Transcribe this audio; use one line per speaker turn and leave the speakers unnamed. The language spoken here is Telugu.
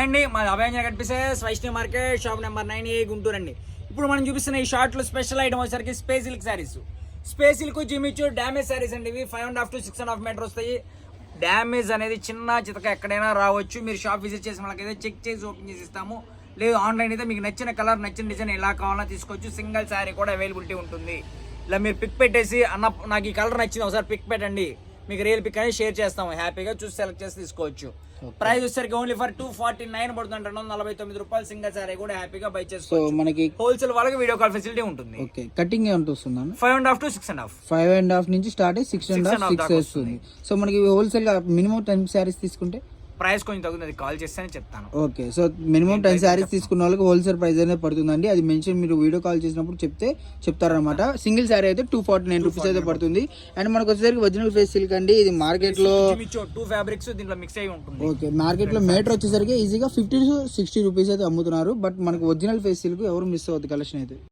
అండి మా అభయాంజన కనిపిస్తే Vaishnavi market shop number 9A Guntur అండి. ఇప్పుడు మనం చూపిస్తున్న ఈ షార్ట్లో స్పెషల్ ఐటమ్ వచ్చేసరికి space silk saris. Space silk Jimmy Choo damage saris అండి. ఇవి 5.5 to 6.5 మీటర్ వస్తాయి. డ్యామేజ్ అనేది చిన్న చితక ఎక్కడైనా రావచ్చు. మీరు షాప్ విజిట్ చేసిన వాళ్ళకైతే చెక్ చేసి ఓపెన్ చేసి ఇస్తాము. లేదు ఆన్లైన్ అయితే మీకు నచ్చిన కలర్ నచ్చిన డిజైన్ ఎలా కావాలన్నా తీసుకోవచ్చు. సింగిల్ శారీ కూడా అవైలబిలిటీ ఉంటుంది. ఇలా మీరు పిక్ పెట్టేసి అన్న నాకు ఈ కలర్ నచ్చింది ఒకసారి పిక్ పెట్టండి, మీకు రియల్ పిక్ అనేది షేర్ చేస్తాము. హ్యాపీగా చూసి సెలెక్ట్ చేసి తీసుకోవచ్చు. ప్రైస్ వచ్చేసరికి ఓన్లీ ఫర్ 249 పడుతుంది. 249 రూపాయలు సింగిల్ సారీ కూడా హ్యాపీగా బై చేసుకోవచ్చు. మనకి హోల్సేల్ వాళ్ళకి వీడియో కాల్ ఫెసిలిటీ ఉంటుంది.
ఓకే, కటింగ్ ఎంత వస్తుంది?
5.5 to 6.5.
5.5 నుంచి స్టార్ట్ అయ్యి 6.5 వస్తుంది. సో మనకి హోల్సేల్ గా మినిమం 10 శారీస్ తీసుకుంటే
ప్రైస్ కొంచెం తగ్గుతుంది. కాల్ చేస్తేనే చెప్తాను.
ఓకే, సో మినిమం 10 శారీస్ తీసుకున్న వాళ్ళకి హోల్సేల్ ప్రైస్ అనేది పడుతుందండి. అది మెన్షన్ మీరు వీడియో కాల్ చేసినప్పుడు చెప్తారనమాట. సింగిల్ శారీ అయితే 249 రూపీస్ అయితే పడుతుంది. అండ్ మనకు వచ్చేసరికి ఒరిజినల్ ఫేస్ సిల్క్ అండి. ఇది మార్కెట్ లో
2 ఫ్యాబ్రిక్స్ దీంట్లో మిక్స్ అయి ఉంటుంది.
ఓకే, మార్కెట్ లో మీటర్ వచ్చేసరికి ఈజీగా 50 to 60 రూపీస్ అయితే అమ్ముతున్నారు. బట్ మనకు ఒరిజినల్ ఫేస్ సిల్క్ ఎవరు మిస్ అవ్వద్దు కలెక్షన్ అయితే.